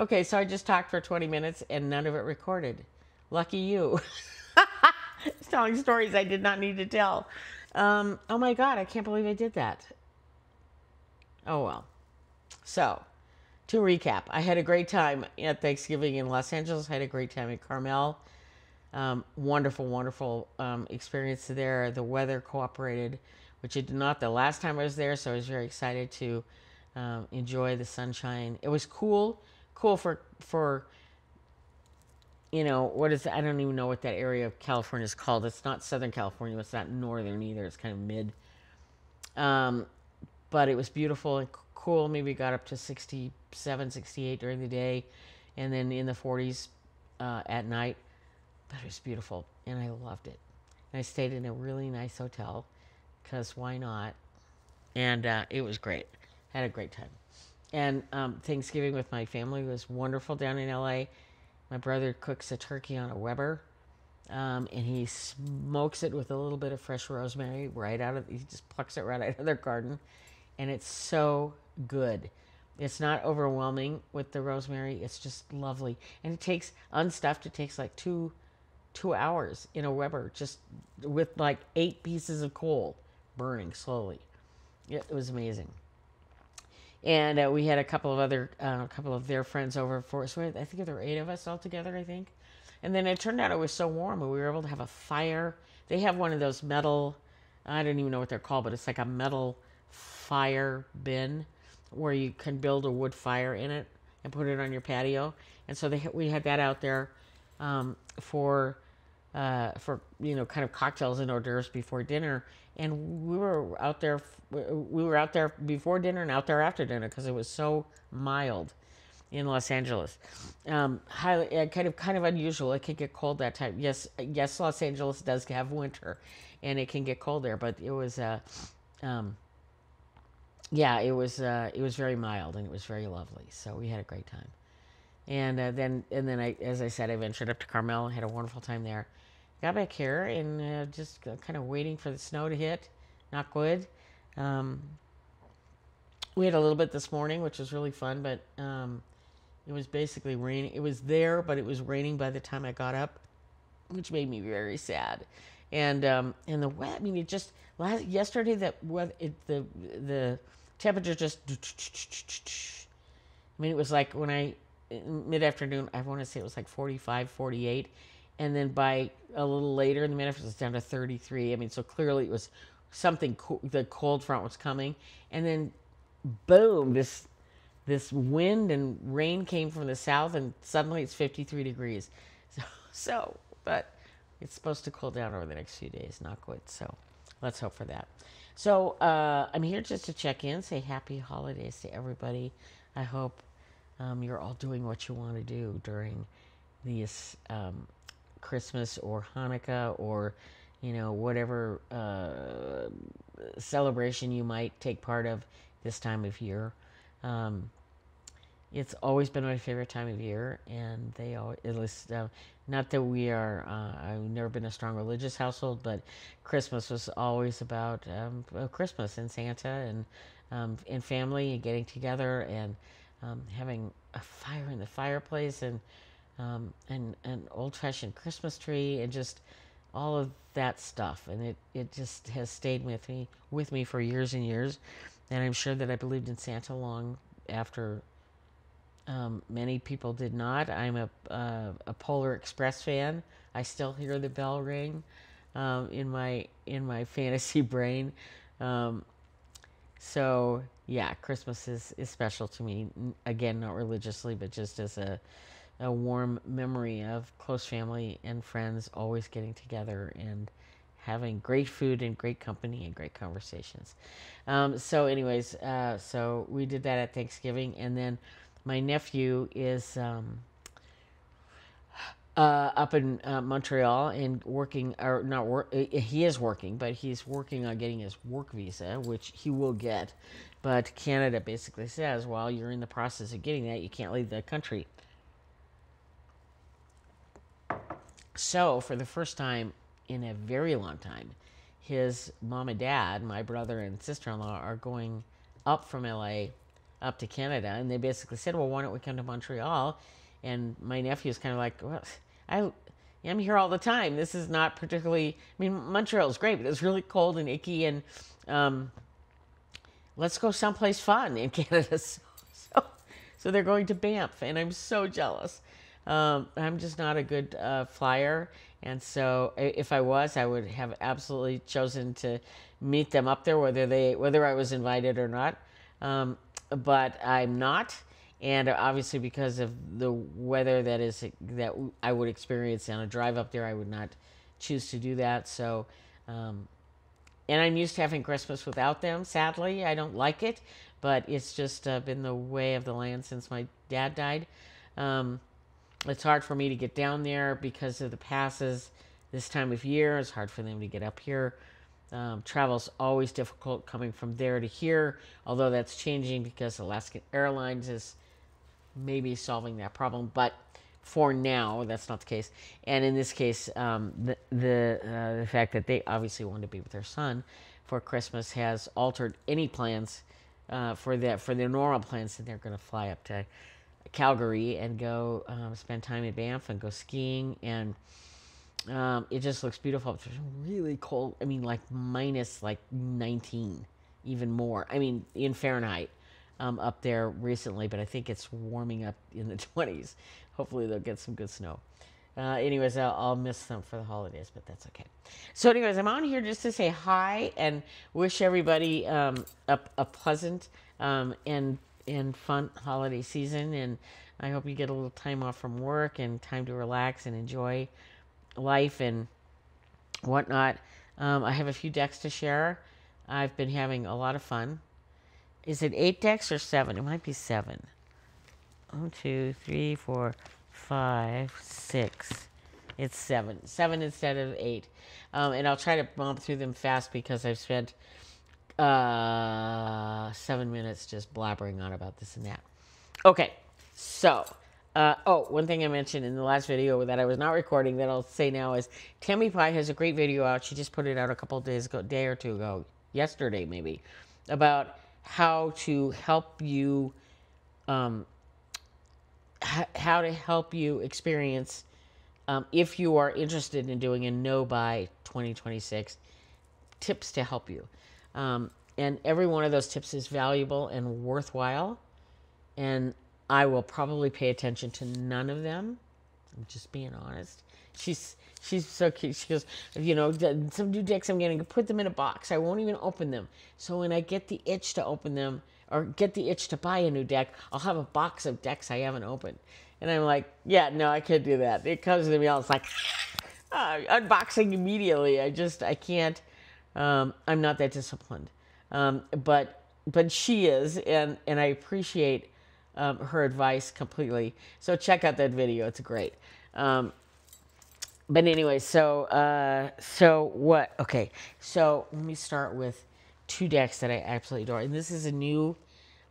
Okay, so I just talked for 20 minutes and none of it recorded. Lucky you. Telling stories I did not need to tell. Oh my God, I can't believe I did that. Oh well. So, to recap, I had a great time at Thanksgiving in Los Angeles. I had a great time in Carmel. Wonderful, wonderful experience there. The weather cooperated, which it did not the last time I was there, so I was very excited to enjoy the sunshine. It was cool, cool for what is, I don't even know what that area of California is called. It's not Southern California. It's not Northern either. It's kind of mid. Um, but it was beautiful and cool. Maybe got up to 67, 68 during the day, and then in the 40s at night. But it was beautiful, and I loved it. And I stayed in a really nice hotel, because why not? And it was great. Had a great time. And Thanksgiving with my family was wonderful down in LA. My brother cooks a turkey on a Weber, and he smokes it with a little bit of fresh rosemary he just plucks it right out of their garden. And it's so good. It's not overwhelming with the rosemary. It's just lovely. And it takes, unstuffed, it takes like 2 hours in a Weber, just with like 8 pieces of coal burning slowly. It was amazing. And we had a couple of their friends over for us. So I think there were 8 of us all together, I think. And then it turned out it was so warm, and we were able to have a fire. They have one of those metal, I don't even know what they're called, but it's like a metal fire bin where you can build a wood fire in it and put it on your patio. And so we had that out there for kind of cocktails and hors d'oeuvres before dinner. And we were out there before dinner and out there after dinner because it was so mild in Los Angeles. Highly kind of unusual. It can get cold that time. Yes, Los Angeles does have winter, and it can get cold there. But it was it was very mild, and it was very lovely. So we had a great time. And then I, as I said, I ventured up to Carmel and had a wonderful time there. Got back here and just kind of waiting for the snow to hit. Not good. We had a little bit this morning, which was really fun, but it was basically raining. It was there, but it was raining by the time I got up, which made me very sad. And the wet. I mean, it just yesterday the temperature just. I mean, it was like mid-afternoon, I want to say it was like 45, 48. And then by a little later in the mid-afternoon, it was down to 33. I mean, so clearly it was something cool. The cold front was coming. And then, boom, this wind and rain came from the south, and suddenly it's 53 degrees. But it's supposed to cool down over the next few days. Not good. So let's hope for that. So I'm here just to check in, say happy holidays to everybody. I hope you're all doing what you want to do during these Christmas or Hanukkah or whatever celebration you might take part of this time of year. It's always been my favorite time of year, and they always, at least, not that we are, I've never been a strong religious household, but Christmas was always about Christmas and Santa and family and getting together and having a fire in the fireplace and an old-fashioned Christmas tree and just all of that stuff. And it just has stayed with me for years and years. And I'm sure that I believed in Santa long after many people did not. I'm a Polar Express fan. I still hear the bell ring in my fantasy brain. So yeah, Christmas is special to me. Again, not religiously, but just as a warm memory of close family and friends always getting together and having great food and great company and great conversations. So anyways, so we did that at Thanksgiving, and then my nephew is up in Montreal and working, or not work. He is working, but he's working on getting his work visa, which he will get. But Canada basically says, while you're in the process of getting that, you can't leave the country. So for the first time in a very long time, his mom and dad, my brother and sister-in-law, are going up from LA up to Canada, and they basically said, well, why don't we come to Montreal? And my nephew's kind of like, well, I'm here all the time. This is not particularly, I mean, Montreal's great, but it's really cold and icky, and let's go someplace fun in Canada. So they're going to Banff, and I'm so jealous. I'm just not a good flyer, and so if I was, I would have absolutely chosen to meet them up there, whether I was invited or not. But I'm not, and obviously because of the weather that I would experience on a drive up there, I would not choose to do that. So, and I'm used to having Christmas without them. Sadly, I don't like it, but it's just been the way of the land since my dad died. It's hard for me to get down there because of the passes this time of year. It's hard for them to get up here. Travel's always difficult coming from there to here, although that's changing because Alaska Airlines is maybe solving that problem. But for now, that's not the case. And in this case, the fact that they obviously want to be with their son for Christmas has altered any plans for their normal plans, that they're going to fly up to Calgary and go spend time in Banff and go skiing, and it just looks beautiful. It's really cold. I mean, like minus like 19, even more. I mean, in Fahrenheit up there recently, but I think it's warming up in the 20s. Hopefully they'll get some good snow. Anyways, I'll miss them for the holidays, but that's okay. So anyways, I'm on here just to say hi and wish everybody a pleasant and fun holiday season, and I hope you get a little time off from work and time to relax and enjoy life and whatnot. I have a few decks to share. I've been having a lot of fun. Is it 8 decks or 7? It might be 7. 1, 2, 3, 4, 5, 6. It's 7. 7 instead of 8. And I'll try to bump through them fast because I've spent 7 minutes just blabbering on about this and that. Okay, so, one thing I mentioned in the last video that I was not recording that I'll say now is Tammy Pie has a great video out. She just put it out a couple of days ago, day or two ago, yesterday maybe, about how to help you, how to help you experience, if you are interested in doing a no by 2026, tips to help you. And every one of those tips is valuable and worthwhile. And I will probably pay attention to none of them. I'm just being honest. She's so cute. She goes, some new decks I'm going to put them in a box. I won't even open them. So when I get the itch to open them or get the itch to buy a new deck, I'll have a box of decks I haven't opened. And I'm like, yeah, no, I can't do that. It comes to me all, it's like, unboxing immediately. I can't. I'm not that disciplined. But she is, and I appreciate her advice completely. So check out that video; it's great. But anyway, so what? Okay, so let me start with 2 decks that I absolutely adore, and this is a new.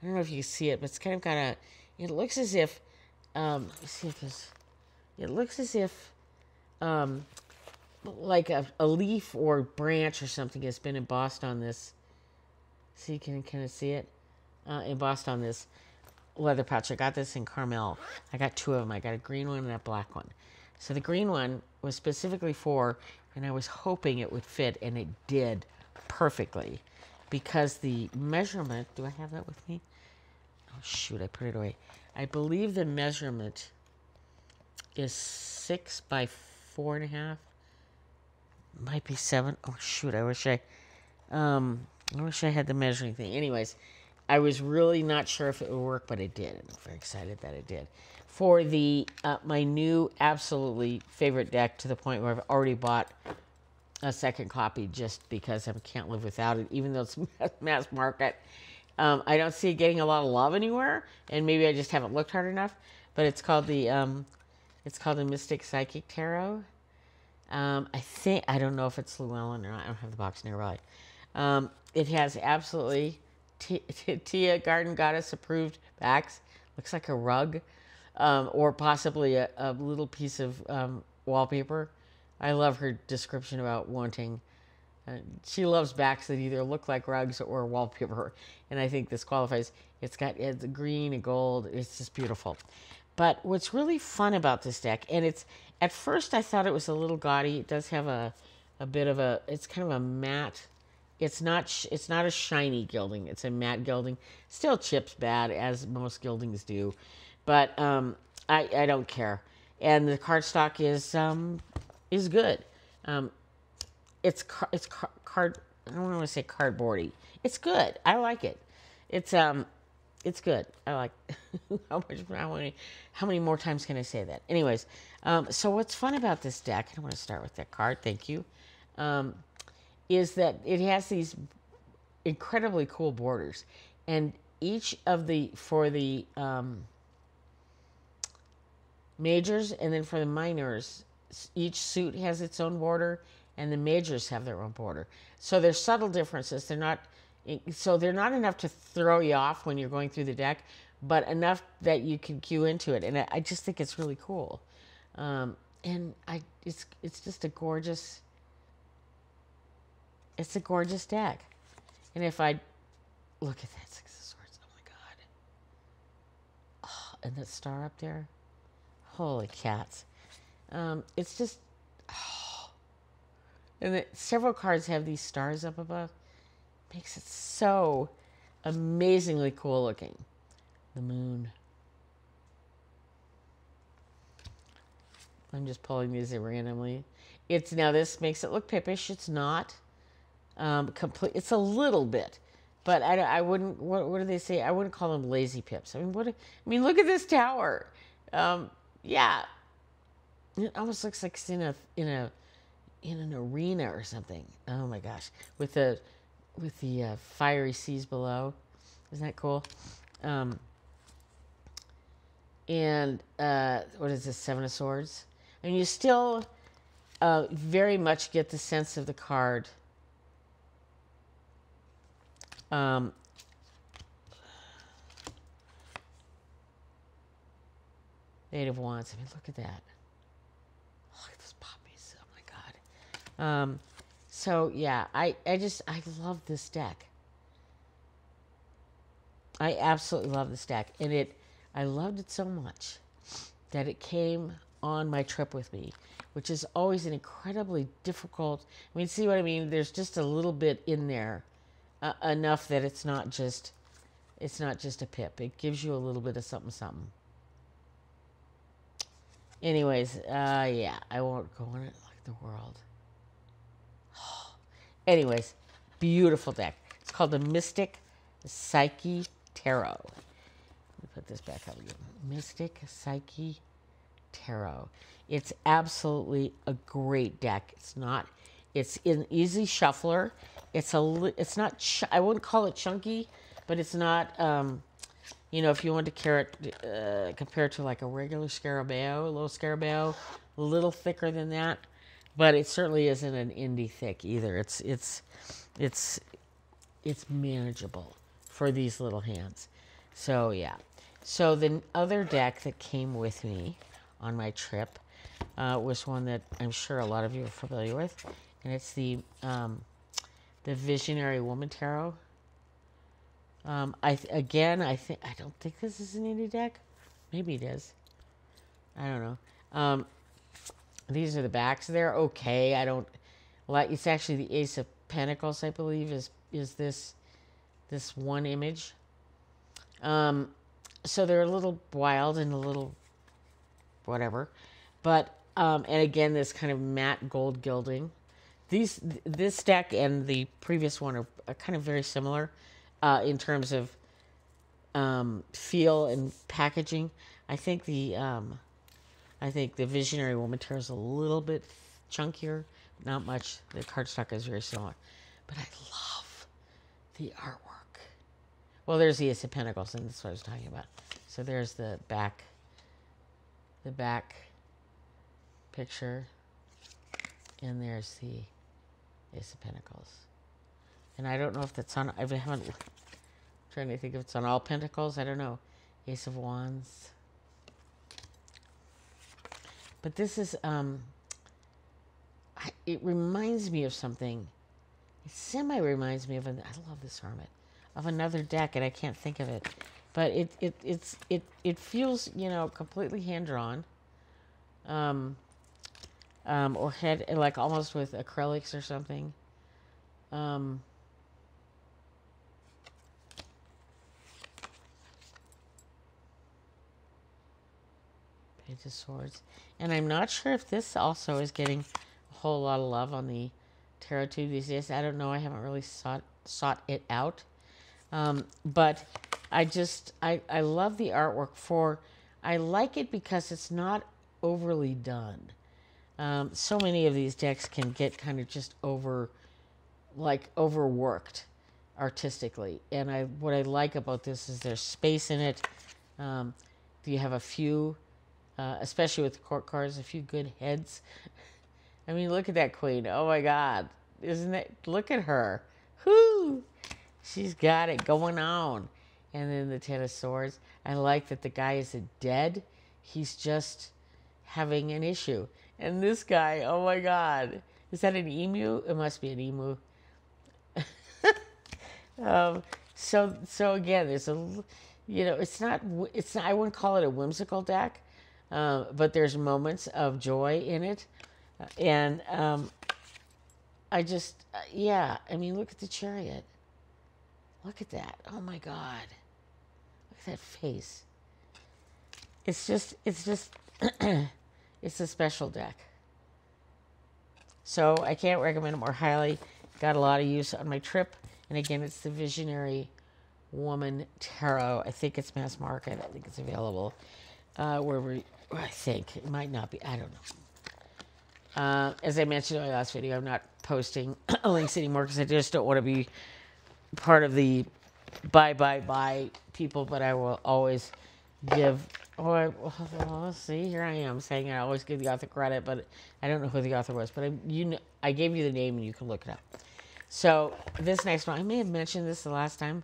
I don't know if you can see it, but it's kind of got a. It looks as if. Let me see if this. It looks as if. Like a leaf or branch or something has been embossed on this. See, can you kind of see it? Embossed on this leather pouch. I got this in Carmel. I got 2 of them. I got a green one and a black one. So the green one was specifically for, and I was hoping it would fit, and it did perfectly. Because the measurement, do I have that with me? Oh shoot, I put it away. I believe the measurement is 6 by 4.5. Might be 7. Oh shoot, I wish I had the measuring thing. Anyways, I was really not sure if it would work, but it did, and I'm very excited that it did. For the my new absolutely favorite deck, to the point where I've already bought a second copy just because I can't live without it, even though it's mass market. I don't see it getting a lot of love anywhere, and maybe I just haven't looked hard enough. But it's called the Mystic Psychic Tarot. I don't know if it's Llewellyn or not. I don't have the box nearby. It has absolutely Tia Garden Goddess approved backs. Looks like a rug, or possibly a little piece of wallpaper. I love her description about wanting. She loves backs that either look like rugs or wallpaper, and I think this qualifies. It's green and gold. It's just beautiful. But what's really fun about this deck, and it's at first I thought it was a little gaudy. It does have a bit of a. It's kind of a matte. It's not a shiny gilding. It's a matte gilding. Still chips bad as most gildings do, but I don't care. And the cardstock is good. Um, card. I don't want to say cardboardy. It's good. I like it. It's it's good. I like how many more times can I say that? Anyways, so what's fun about this deck? I don't want to start with that card. Thank you. Is that it has these incredibly cool borders, and each of the for the majors and then for the minors, each suit has its own border, and the majors have their own border. So there's subtle differences. They're not enough to throw you off when you're going through the deck, but enough that you can cue into it. And I just think it's really cool. And it's just a gorgeous. It's a gorgeous deck. And if I look at that Six of Swords, oh my God. Oh, and that star up there. Holy cats. It's just, oh. And several cards have these stars up above. Makes it so amazingly cool looking. The moon. I'm just pulling these randomly. Now this makes it look pippish. It's not. Complete. It's a little bit, but I wouldn't. What do they say? I wouldn't call them lazy pips. I mean, look at this tower. Yeah, it almost looks like it's in an arena or something. Oh my gosh, with the fiery seas below. Isn't that cool? And what is this? Seven of Swords. And you still very much get the sense of the card. Eight of Wands. I mean, look at that. Look at those poppies. Oh my God. So yeah, I love this deck. I absolutely love this deck, and I loved it so much that it came on my trip with me, which is always an incredibly difficult. I mean, see what I mean? There's just a little bit in there. Enough that it's not just a pip. It gives you a little bit of something. Anyways, yeah, I won't go on it like the world. Anyways, beautiful deck. It's called the Mystic Psyche Tarot. Let me put this back up again. Mystic Psyche Tarot. It's absolutely a great deck. It's an easy shuffler. It's not. I wouldn't call it chunky, but it's not. If you want to compare it to like a regular Scarabeo, a little Scarabeo, a little thicker than that, but it certainly isn't an indie thick either. It's manageable for these little hands. So yeah. So the other deck that came with me on my trip was one that I'm sure a lot of you are familiar with, and it's the Visionary Woman Tarot. I don't think this is an indie deck. Maybe it is. I don't know. These are the backs. They're okay. I don't like. It's actually the Ace of Pentacles, I believe, is this one image. So they're a little wild and a little whatever, but and again, this kind of matte gold gilding. This deck and the previous one are kind of very similar in terms of feel and packaging. I think the Visionary Woman Tarot is a little bit chunkier, not much. The cardstock is very similar, but I love the artwork. Well, there's the Ace of Pentacles, and that's what I was talking about. So there's the back picture, and there's the Ace of Pentacles. And I don't know if that's on. I haven't. I'm trying to think if it's on all Pentacles. I don't know. Ace of Wands. But this is. It reminds me of something. It semi reminds me of. I love this hermit. of another deck, and I can't think of it. But it feels, you know, completely hand drawn, or head like almost with acrylics or something. Um, Page of Swords, and I'm not sure if this also is getting a whole lot of love on the tarot tube these days. I don't know. I haven't really sought it out. But I love the artwork for, I like it because it's not overly done. So many of these decks can get kind of just overworked artistically. And what I like about this is there's space in it. You have a few, especially with the court cards, a few good heads. I mean, look at that queen. Oh my God. Isn't it? Look at her. Whoo! She's got it going on. And then the Ten of Swords. I like that the guy isn't dead. He's just having an issue. And this guy, oh my God. Is that an emu? It must be an emu. So again, there's it's not, I wouldn't call it a whimsical deck, but there's moments of joy in it. And yeah, I mean, look at the Chariot. Look at that. Oh my God. Look at that face. It's just, it's a special deck. So I can't recommend it more highly. Got a lot of use on my trip. And again, it's the Visionary Woman Tarot. I think it's mass market. I think it's available wherever, I think. It might not be. I don't know. As I mentioned in my last video, I'm not posting links anymore because I just don't want to be part of the buy people, but I will always give, let's see, here I am saying I always give the author credit, but I don't know who the author was, but I gave you the name and you can look it up. So this next one, I may have mentioned this the last time,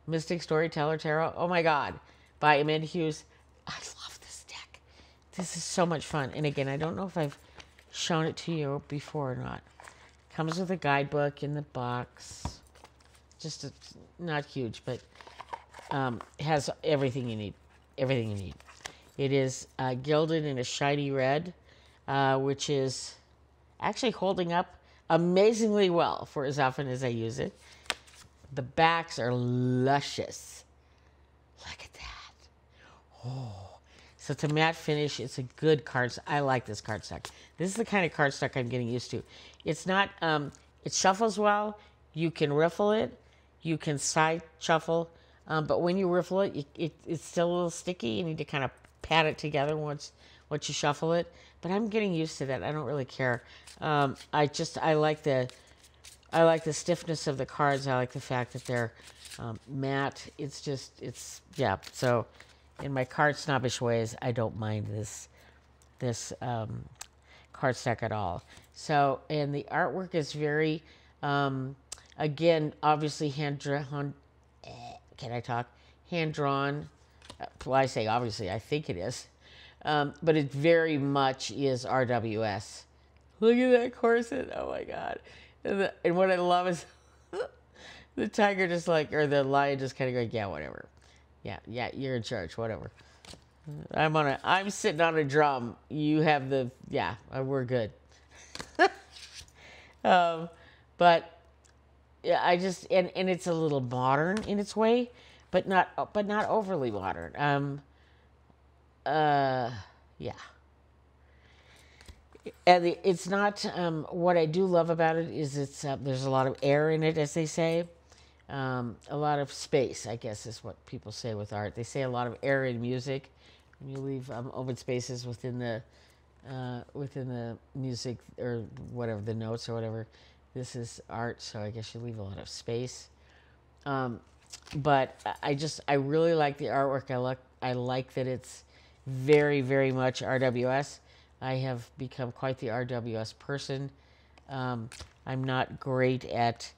Mystic Storyteller Tarot. Oh my God, by Amanda Hughes. I love this deck. This is so much fun. And again, I don't know if I've shown it to you before or not. Comes with a guidebook in the box. Just not huge, but has everything you need. Everything you need. It is gilded in a shiny red, which is actually holding up amazingly well for as often as I use it. The backs are luscious. Look at that. Oh. So it's a matte finish. It's a good card. I like this cardstock. This is the kind of cardstock I'm getting used to. It's not, it shuffles well. You can riffle it. You can side shuffle. But when you riffle it, it's still a little sticky. You need to kind of pat it together once you shuffle it. But I'm getting used to that. I don't really care. I like the stiffness of the cards. I like the fact that they're matte. Yeah. So in my card snobbish ways, I don't mind this cardstock at all. So, and the artwork is very, again, obviously hand drawn. Can I talk? Hand drawn. Well, I say obviously, I think it is. But it very much is RWS. Look at that corset. Oh my God. And what I love is the tiger just like, or the lion just kind of going, yeah, whatever. Yeah, you're in charge, whatever. I'm sitting on a drum. You have we're good. But yeah, and it's a little modern in its way, but not overly modern. Yeah. And it's not, what I do love about it is there's a lot of air in it, as they say. A lot of space, I guess, is what people say with art. They say a lot of air in music. When you leave open spaces within the music or whatever, the notes or whatever. This is art, so I guess you leave a lot of space. But I really like the artwork. I like that it's very, very much RWS. I have become quite the RWS person. I'm not great at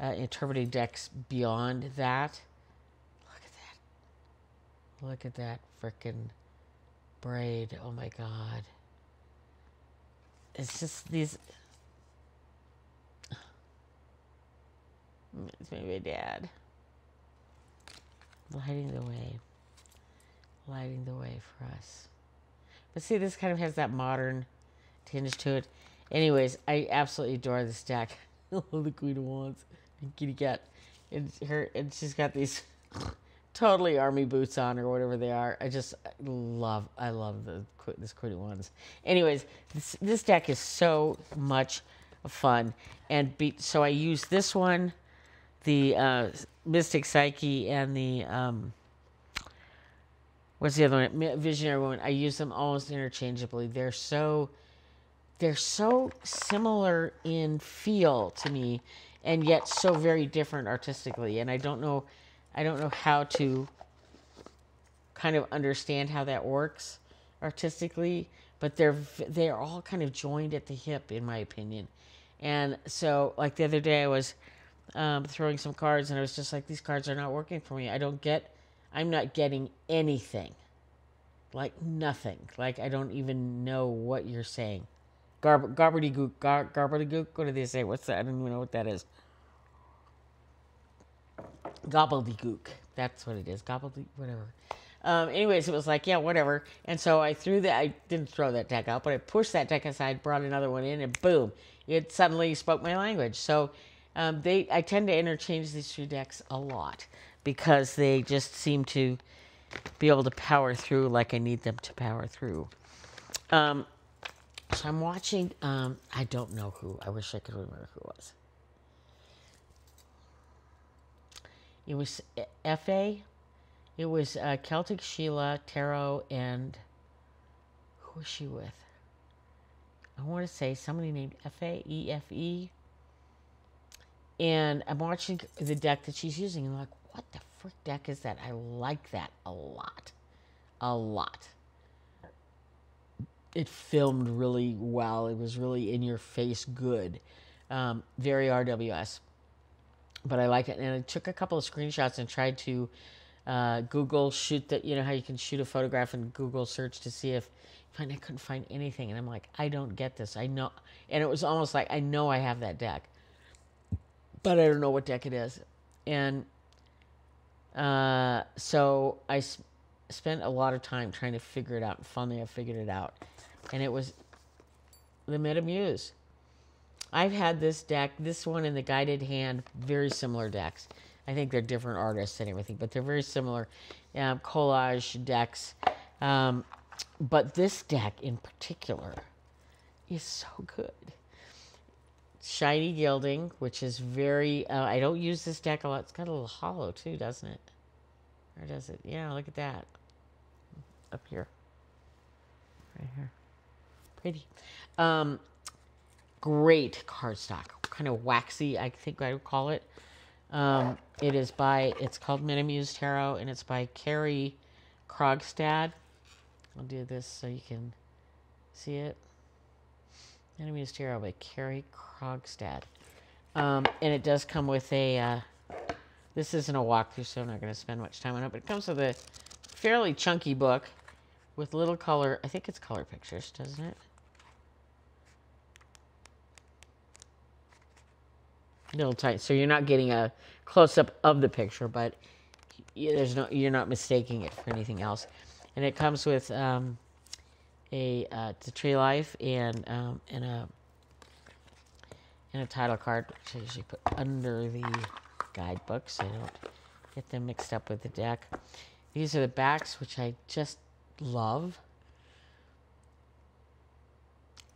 interpreting decks beyond that. Look at that frickin' braid. Oh my God. It's just these. It's my dad. Lighting the way. Lighting the way for us. But see, this kind of has that modern tinge to it. Anyways, I absolutely adore this deck. I love the Queen of Wands. Kitty cat. And she's got these totally army boots on or whatever they are. I love this Queen of Wands. Anyways, this deck is so much fun. So I use this one, the Mystic Psyche, and the what's the other one? Visionary Woman. I use them almost interchangeably. They're so similar in feel to me, and yet so very different artistically. And I don't know how to kind of understand how that works artistically, but they're all kind of joined at the hip, in my opinion. And so, like the other day, I was throwing some cards, and I was just like, these cards are not working for me. I'm not getting anything. Like nothing. Like I don't even know what you're saying. Garbledygook. What do they say? What's that? I don't even know what that is. Gobbledygook. That's what it is. Gobbledygook, whatever. Anyways, it was like, yeah, whatever. And so I didn't throw that deck out, but I pushed that deck aside, brought another one in, and boom, it suddenly spoke my language. So I tend to interchange these two decks a lot because they just seem to be able to power through like I need them to power through. So I'm watching, I don't know who. I wish I could remember who it was. It was F.A. It was Celtic Sheila, Tarot, and who was she with? I want to say somebody named F.A. E-F-E. And I'm watching the deck that she's using, and I'm like, what the frick deck is that? I like that a lot. A lot. It filmed really well. It was really in your face good. Very RWS. But I liked it. And I took a couple of screenshots and tried to Google shoot that. You know how you can shoot a photograph and Google search to see if I couldn't find anything. And I'm like, I don't get this. I know. And it was almost like I know I have that deck, but I don't know what deck it is. And so I spent a lot of time trying to figure it out. And finally, I figured it out. And it was the Metamuse. I've had this deck, this one and the Guided Hand, very similar decks. I think they're different artists and everything, but they're very similar collage decks. But this deck in particular is so good. Shiny Gilding, which is very, I don't use this deck a lot. It's got a little hollow too, doesn't it? Or does it? Yeah, look at that. Up here. Right here. Pretty. Great cardstock. Kind of waxy, I think I would call it. It's called Metamuse Tarot, and it's by Carrie Krogstad. I'll do this so you can see it. Metamuse Tarot by Carrie Krogstad. And it does come with a, this isn't a walkthrough, so I'm not going to spend much time on it, but it comes with a fairly chunky book with little color, I think it's color pictures, doesn't it? Little tight, so you're not getting a close-up of the picture, but you're not mistaking it for anything else. And it comes with the Tree Life and a title card, which I usually put under the guidebook so I don't get them mixed up with the deck. These are the backs, which I just love.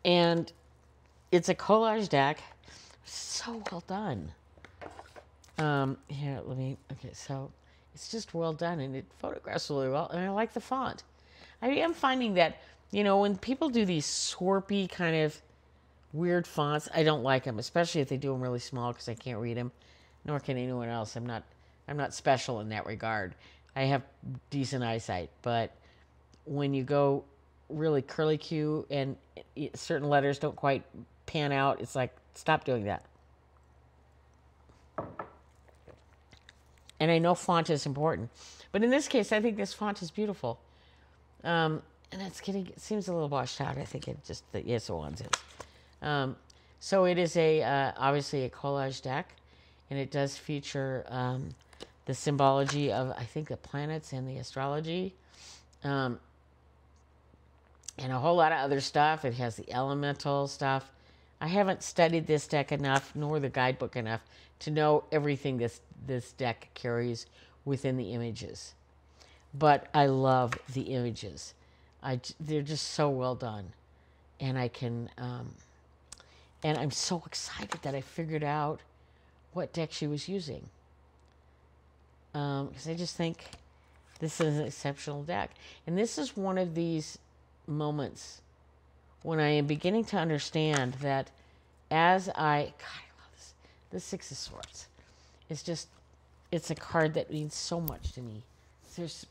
And it's a collage deck. So well done. Okay, so it's just well done, and it photographs really well, and I like the font. I am finding that, when people do these swirpy kind of weird fonts, I don't like them, especially if they do them really small because I can't read them, nor can anyone else. I'm not special in that regard. I have decent eyesight, but when you go really curly-Q and certain letters don't quite pan out, it's like, stop doing that. And I know font is important, but in this case, I think this font is beautiful. And it seems a little washed out. I think yes, it was. So it is obviously a collage deck, and it does feature the symbology of, I think, the planets and the astrology, um, and a whole lot of other stuff. It has the elemental stuff. I haven't studied this deck enough, nor the guidebook enough, to know everything this deck carries within the images. But I love the images. They're just so well done, and and I'm so excited that I figured out what deck she was using, because I just think this is an exceptional deck, and this is one of these moments when I am beginning to understand that God, I love this. The Six of Swords. It's a card that means so much to me. There's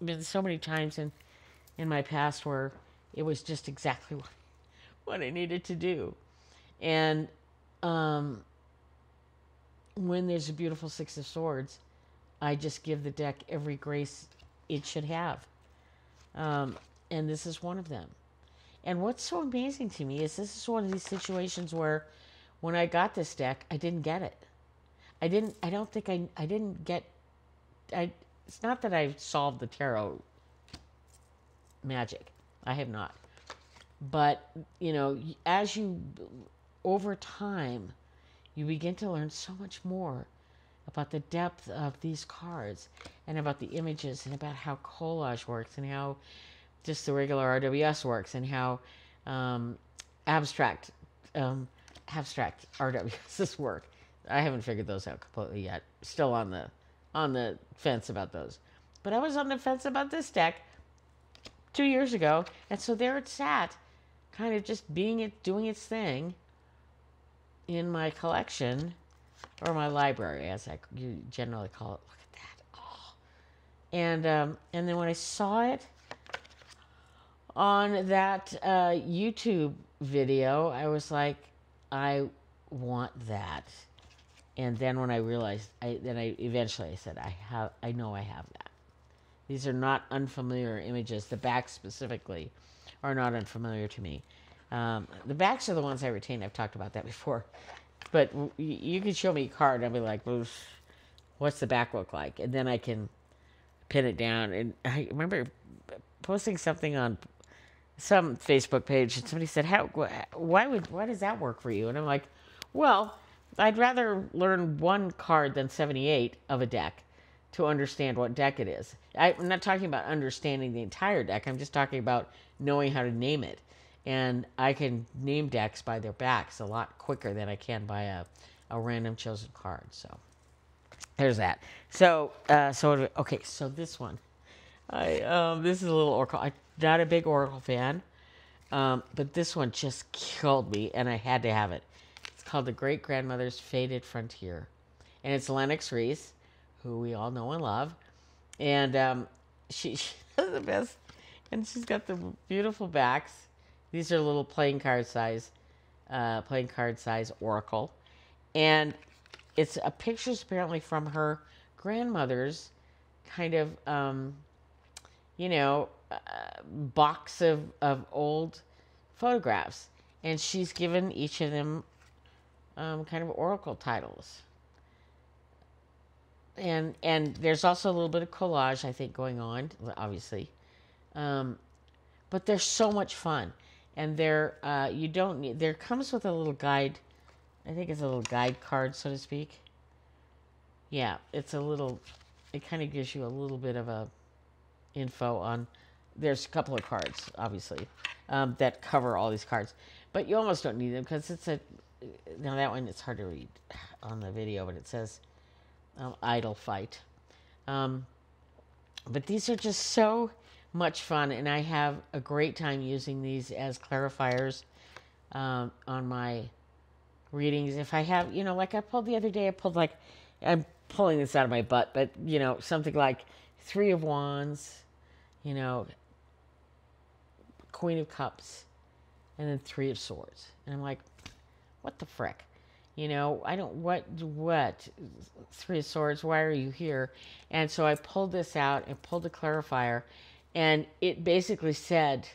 been so many times in my past where it was just exactly what I needed to do. And when there's a beautiful Six of Swords, I just give the deck every grace it should have. And this is one of them. And what's so amazing to me is this is one of these situations where when I got this deck, I didn't get it. I didn't get, it's not that I've solved the tarot magic. I have not. But, over time, you begin to learn so much more about the depth of these cards and about the images and about how collage works and how just the regular RWS works and how abstract RWSs work. I haven't figured those out completely yet. Still on the fence about those. But I was on the fence about this deck 2 years ago, and so there it sat, kind of just doing its thing in my collection, or my library, as I generally call it. Look at that. Oh. And then when I saw it on that YouTube video, I was like, I want that. And then when I realized, eventually I said, I know I have that. These are not unfamiliar images. The backs specifically are not unfamiliar to me. The backs are the ones I retain. I've talked about that before. But you can show me a card and I'll be like, well, what's the back look like? And then I can pin it down. And I remember posting something on some Facebook page and somebody said, why does that work for you? And I'm like, well, I'd rather learn one card than 78 of a deck to understand what deck it is. I'm not talking about understanding the entire deck. I'm just talking about knowing how to name it. And I can name decks by their backs a lot quicker than I can by a random chosen card. So there's that. So okay. So this one, this is a little oracle. I'm not a big oracle fan, but this one just killed me, and I had to have it. It's called The Great Grandmother's Faded Frontier, and it's Lennox Reese, who we all know and love, and she does the best, and she's got the beautiful backs. These are little playing card size oracle, and it's pictures apparently from her grandmother's kind of box of old photographs, and she's given each of them kind of oracle titles. And there's also a little bit of collage, I think, going on, obviously, but they're so much fun. And there comes with a little guide. I think it's a little guide card, so to speak. Yeah, it kind of gives you a little bit of a info on, there's a couple of cards, obviously, that cover all these cards. But you almost don't need them because now that one, it's hard to read on the video, but it says idle fight. But these are just so much fun, and I have a great time using these as clarifiers on my readings. If I have, like I pulled the other day, I'm pulling this out of my butt, but, something like Three of Wands, Queen of Cups, and then Three of Swords. And I'm like, what the frick? I don't, what? Three of Swords, why are you here? And so I pulled this out and pulled a clarifier, and it basically said,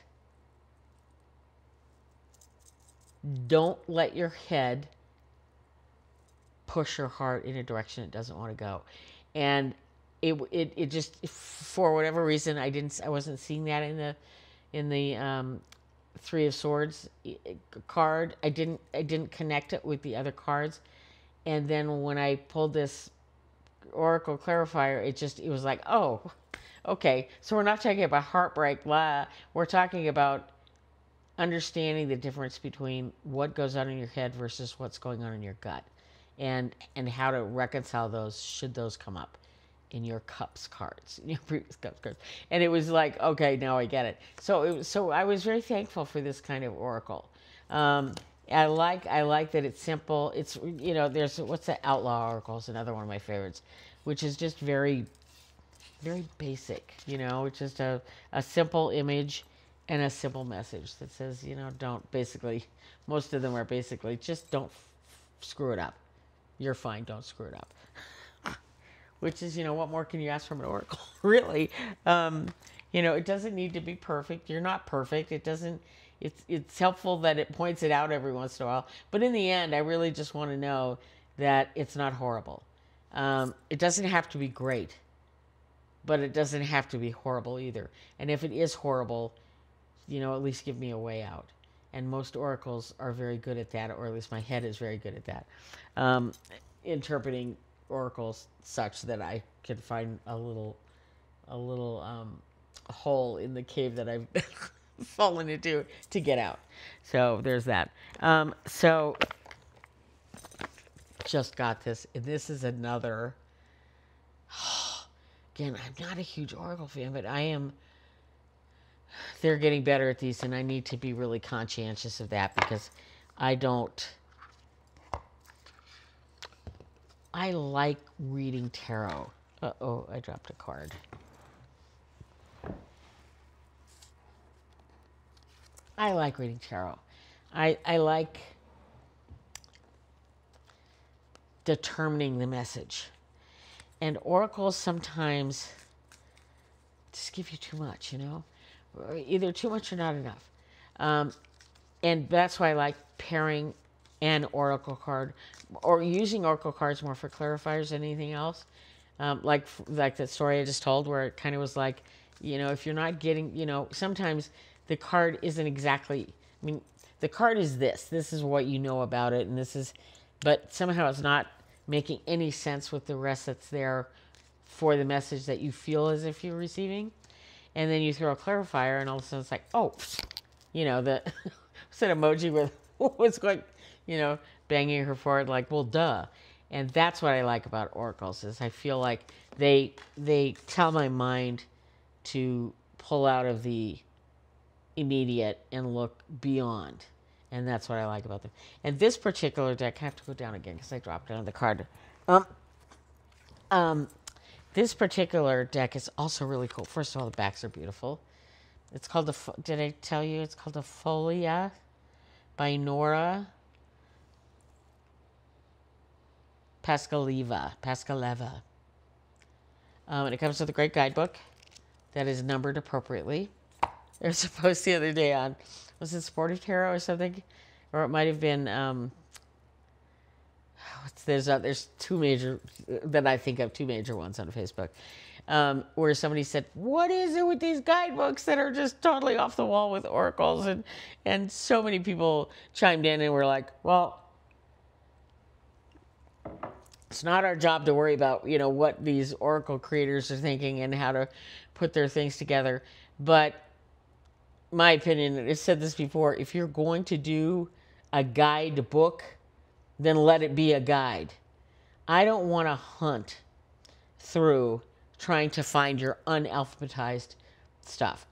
don't let your head push your heart in a direction it doesn't want to go. And it just, for whatever reason, I wasn't seeing that in the Three of Swords card. I didn't connect it with the other cards. And then when I pulled this Oracle clarifier, it was like, oh, okay. So we're not talking about heartbreak, blah. We're talking about understanding the difference between what goes on in your head versus what's going on in your gut, and how to reconcile those should those come up in your cups cards, in your previous cups cards. And it was like, okay, now I get it. So I was very thankful for this kind of oracle. Um, I like that it's simple. It's, there's, what's the Outlaw Oracle is another one of my favorites, which is just very, very basic. It's just a simple image and a simple message that says, don't, basically, most of them are basically just don't screw it up. You're fine. Don't screw it up. Which is, what more can you ask from an oracle, really? It doesn't need to be perfect. You're not perfect. It doesn't, it's helpful that it points it out every once in a while. But in the end, I really just want to know that it's not horrible. It doesn't have to be great, but it doesn't have to be horrible either. And if it is horrible, at least give me a way out. And most oracles are very good at that, or at least my head is very good at that. Interpreting oracles such that I can find a little hole in the cave that I've fallen into to get out. So there's that. So just got this. And this is another. Again, I'm not a huge oracle fan, but I am. They're getting better at these, and I need to be really conscientious of that because I like reading tarot. Uh-oh, I dropped a card. I like reading tarot. I like determining the message. And oracles sometimes just give you too much, Either too much or not enough. And that's why I like pairing an oracle card or using oracle cards more for clarifiers than anything else. Like that story I just told where it kind of was like, if you're not getting, sometimes the card isn't exactly, the card is this is what you know about it. But somehow it's not making any sense with the rest that's there for the message that you feel as if you're receiving. And then you throw a clarifier and all of a sudden it's like, oh, the said emoji with what's going, banging her forehead like, well, duh. And that's what I like about oracles is I feel like they tell my mind to pull out of the immediate and look beyond. And that's what I like about them. And this particular deck, I have to go down again because I dropped down the card. This particular deck is also really cool. First of all, the backs are beautiful. It's called did I tell you? It's called the Folia by Nora Pascaleva. And it comes with a great guidebook that is numbered appropriately. There's a post the other day on, was it Sportive Tarot or something? Or it might have been, there's two major, that I think of, two major ones on Facebook, where somebody said, what is it with these guidebooks that are just totally off the wall with oracles? And so many people chimed in and were like, well, it's not our job to worry about, what these oracle creators are thinking and how to put their things together. But my opinion, I've said this before, if you're going to do a guide book, then let it be a guide. I don't want to hunt through trying to find your unalphabetized stuff.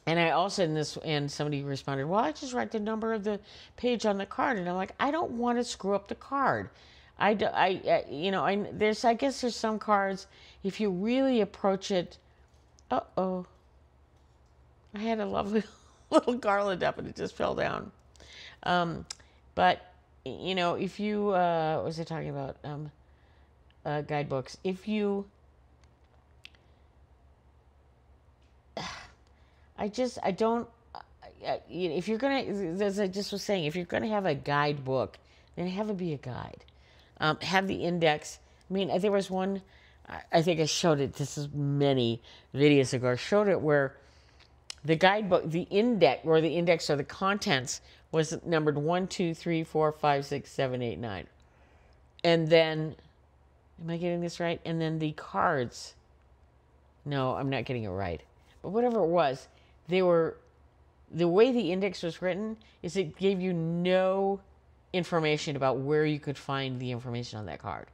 And I also and somebody responded, well, I just write the number of the page on the card. And I'm like, I don't want to screw up the card. I guess there's some cards, if you really approach it, uh-oh. I had a lovely little garland up and it just fell down. But, if you, what was I talking about? Guidebooks. If you're going to, as I just was saying, if you're going to have a guidebook, then have it be a guide. have the index. I mean, there was one, I think I showed it, this is many videos ago, I showed it where the guidebook, the index or the contents was numbered 1, 2, 3, 4, 5, 6, 7, 8, 9. And then, am I getting this right? And then the cards, no, I'm not getting it right. But whatever it was, they were, the way the index was written is it gave you no information about where you could find the information on that card.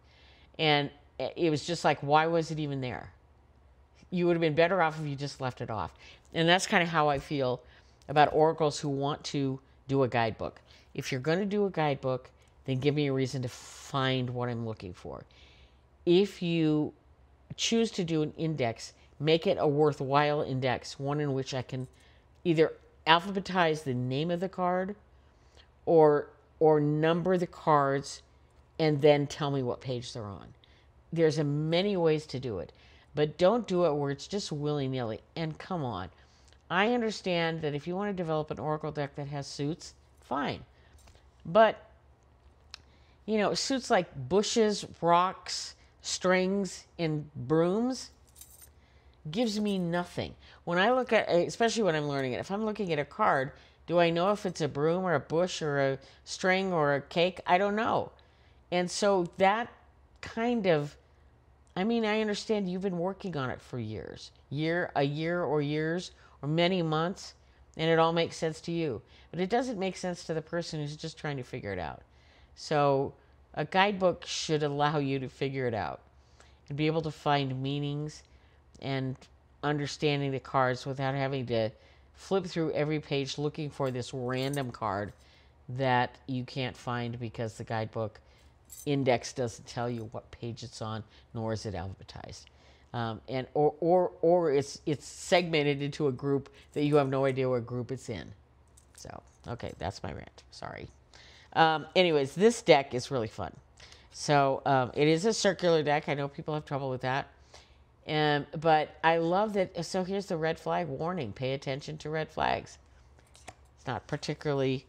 And it was just like, why was it even there? You would have been better off if you just left it off. And that's kind of how I feel about oracles who want to do a guidebook. If you're going to do a guidebook, then give me a reason to find what I'm looking for. If you choose to do an index, make it a worthwhile index, one in which I can either alphabetize the name of the card or number the cards and then tell me what page they're on. There's many ways to do it, but don't do it where it's just willy-nilly. And come on, I understand that if you want to develop an oracle deck that has suits, fine. But, you know, suits like bushes, rocks, strings, and brooms gives me nothing. When I look at, especially when I'm learning it, if I'm looking at a card, do I know if it's a broom or a bush or a string or a cake? I don't know. And so that kind of, I mean, I understand you've been working on it for years, a year or years or many months, and it all makes sense to you. But it doesn't make sense to the person who's just trying to figure it out. So a guidebook should allow you to figure it out and be able to find meanings and understanding the cards without having to flip through every page looking for this random card that you can't find because the guidebook index doesn't tell you what page it's on, nor is it alphabetized. And or it's segmented into a group that you have no idea what group it's in. So, okay, that's my rant. Sorry. Anyways, this deck is really fun. So it is a circular deck. I know people have trouble with that. But I love that. So here's the red flag warning. Pay attention to red flags. It's not particularly,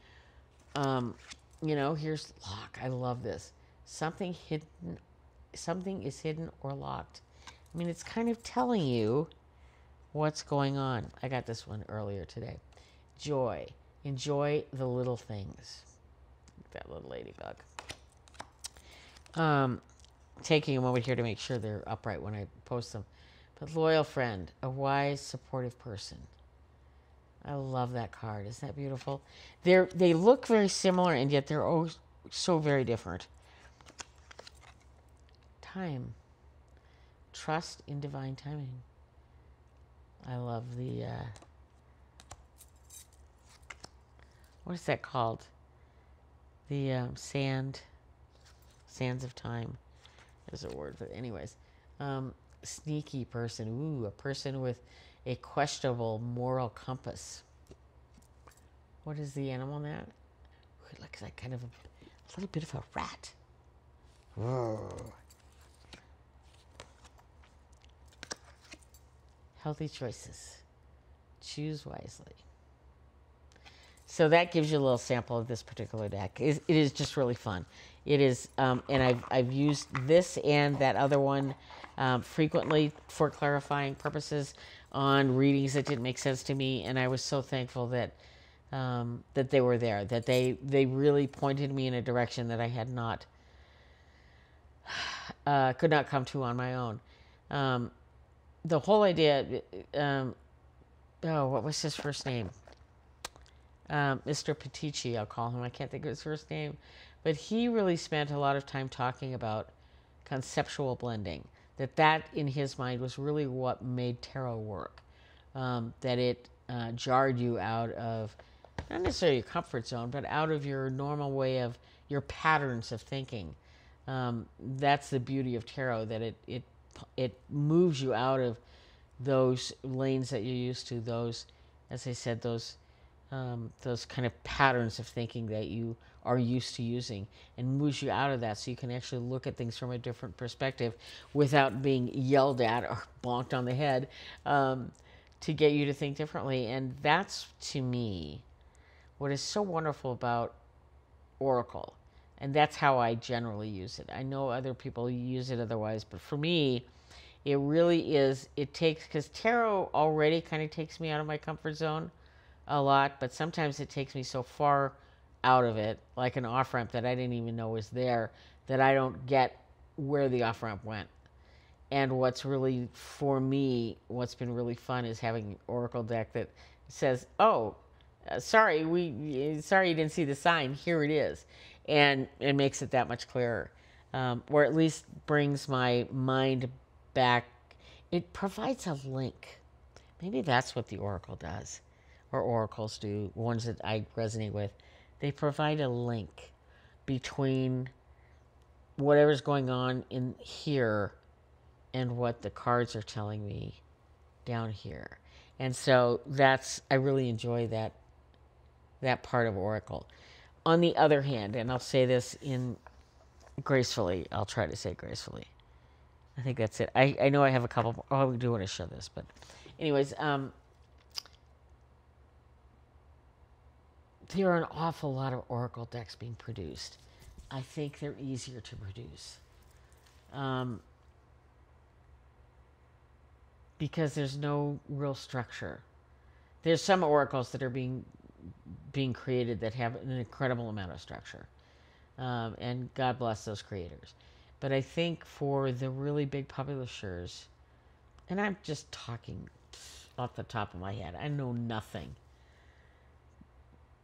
you know, here's lock. I love this. Something is hidden or locked. I mean, it's kind of telling you what's going on. I got this one earlier today. Joy. Enjoy the little things. That little ladybug. Taking a moment here to make sure they're upright when I post them. But loyal friend, a wise, supportive person. I love that card. Isn't that beautiful? They look very similar, and yet they're oh so very different. Time. Trust in divine timing. I love the, what is that called? The sands of time. There's a word for it. Anyways, sneaky person. Ooh, a person with a questionable moral compass. What is the animal in that? Ooh, it looks like kind of a little bit of a rat. Whoa. Healthy choices. Choose wisely. So that gives you a little sample of this particular deck. It is just really fun. It is, and I've used this and that other one frequently for clarifying purposes on readings that didn't make sense to me, and I was so thankful that that they were there, that they really pointed me in a direction that I had not, could not come to on my own. The whole idea, what was his first name? Mr. Petici, I'll call him. I can't think of his first name. But he really spent a lot of time talking about conceptual blending. That in his mind was really what made tarot work. That it jarred you out of, not necessarily your comfort zone, but out of your normal way of, your patterns of thinking. That's the beauty of tarot, that it moves you out of those lanes that you're used to, those, as I said, those kind of patterns of thinking that you are used to using, and moves you out of that so you can actually look at things from a different perspective without being yelled at or bonked on the head, to get you to think differently. And that's, to me, what is so wonderful about Oracle And that's how I generally use it. I know other people use it otherwise, but for me, it really is, it takes, because tarot already kind of takes me out of my comfort zone a lot, but sometimes it takes me so far out of it, like an off ramp that I didn't even know was there, that I don't get where the off ramp went. And what's really, for me, what's been really fun is having an oracle deck that says, "Oh, sorry you didn't see the sign. Here it is," and it makes it that much clearer, or at least brings my mind back. It provides a link. Maybe that's what the oracle does, or oracles do. Ones that I resonate with, they provide a link between whatever's going on in here and what the cards are telling me down here. And so I really enjoy that part of oracle. On the other hand, and I'll say this in gracefully, I'll try to say it gracefully. I think that's it. I know I have a couple more. Oh, I do want to show this, but anyways, there are an awful lot of oracle decks being produced. I think they're easier to produce. Because there's no real structure. There's some oracles that are being created that have an incredible amount of structure, and God bless those creators. But I think for the really big publishers, and I'm just talking off the top of my head, I know nothing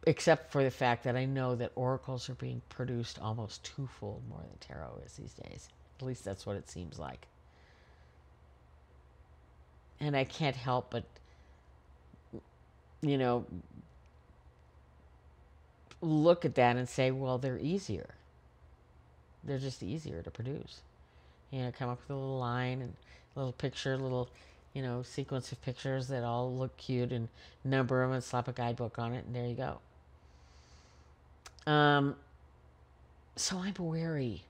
except for the fact that I know that oracles are being produced almost twofold more than tarot is these days. At least that's what it seems like. And I can't help but, look at that and say, well, they're easier. They're just easier to produce. Come up with a little line and a little picture, a little, sequence of pictures that all look cute, and number them and slap a guidebook on it, and there you go. So I'm wary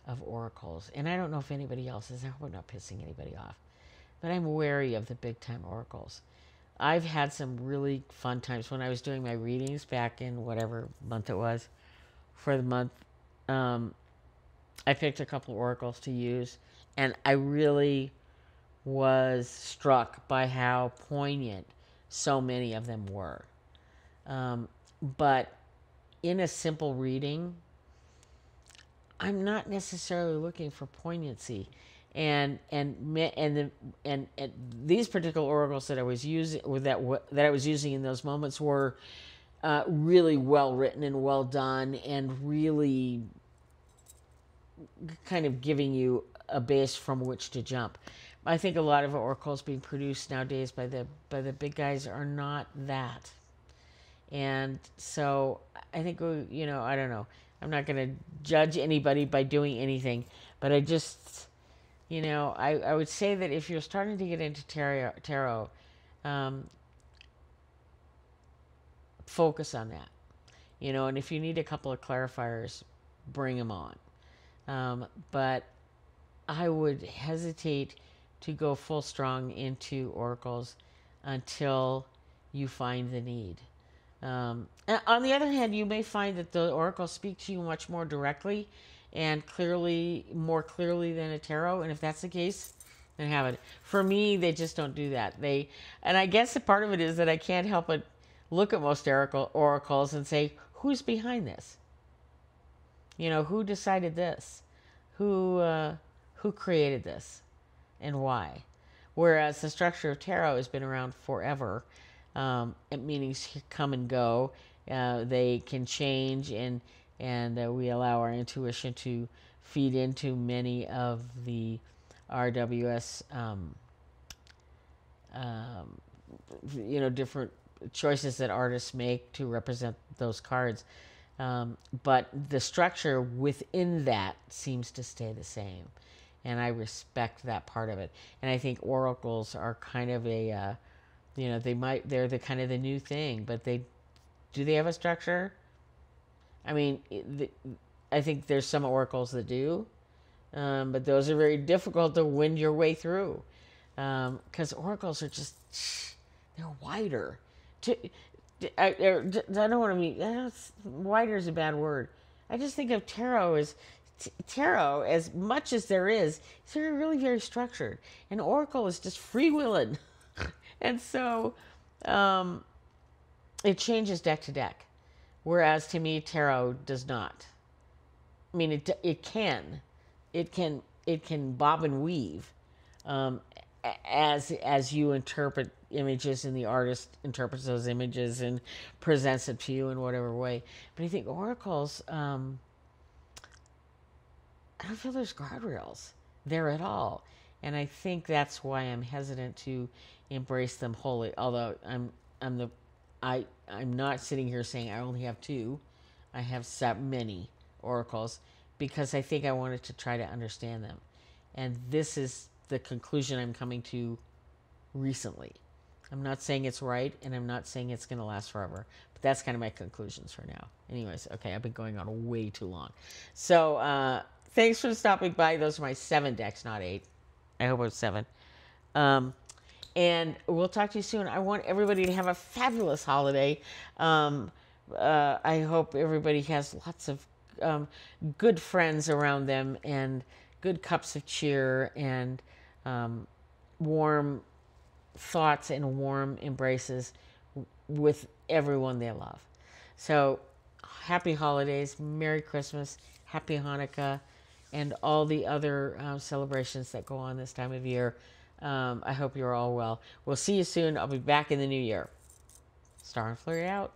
of oracles, and I don't know if anybody else is. I hope I'm not pissing anybody off, but I'm wary of the big time oracles. I've had some really fun times when I was doing my readings back in whatever month it was for the month. I picked a couple of oracles to use, and I really was struck by how poignant so many of them were. But in a simple reading, I'm not necessarily looking for poignancy. And these particular oracles that I was using, or that I was using in those moments, were really well written and well done, and really kind of giving you a base from which to jump. I think a lot of oracles being produced nowadays by the big guys are not that, and so I think I don't know. I'm not going to judge anybody by doing anything, but I just. I would say that if you're starting to get into tarot, focus on that. And if you need a couple of clarifiers, bring them on. But I would hesitate to go full strong into oracles until you find the need. And on the other hand, you may find that the oracles speak to you much more directly and more clearly than a tarot. And if that's the case, then have it. For me, they just don't do that. And I guess a part of it is that I can't help but look at most oracles and say, who's behind this? Who decided this? Who created this, and why? Whereas the structure of tarot has been around forever. Meanings come and go. They can change, and we allow our intuition to feed into many of the RWS, different choices that artists make to represent those cards. But the structure within that seems to stay the same. And I respect that part of it. And I think oracles are kind of they're the kind of the new thing, but do they have a structure? I mean, I think there's some oracles that do, but those are very difficult to wind your way through, because oracles are just, they're wider. I don't want to be, wider is a bad word. I just think of tarot as tarot, as much as there is, it's really very structured, and oracle is just freewheeling, and so it changes deck to deck. Whereas to me, tarot does not. I mean, it can bob and weave, um, as you interpret images and the artist interprets those images and presents it to you in whatever way. But I think oracles, I don't feel there's guardrails there at all, and I think that's why I'm hesitant to embrace them wholly. Although I'm the I'm not sitting here saying I only have two. I have so many oracles because I think I wanted to try to understand them, and this is the conclusion I'm coming to recently. I'm not saying it's right, and I'm not saying it's going to last forever, but that's kind of my conclusions for now. Anyways, okay, I've been going on way too long. So, thanks for stopping by. Those are my 7 decks, not 8. I hope it was 7. And we'll talk to you soon. I want everybody to have a fabulous holiday. I hope everybody has lots of good friends around them and good cups of cheer and warm thoughts and warm embraces with everyone they love. So, happy holidays, Merry Christmas, Happy Hanukkah, and all the other celebrations that go on this time of year. I hope you're all well. We'll see you soon. I'll be back in the new year. Star and Flurry out.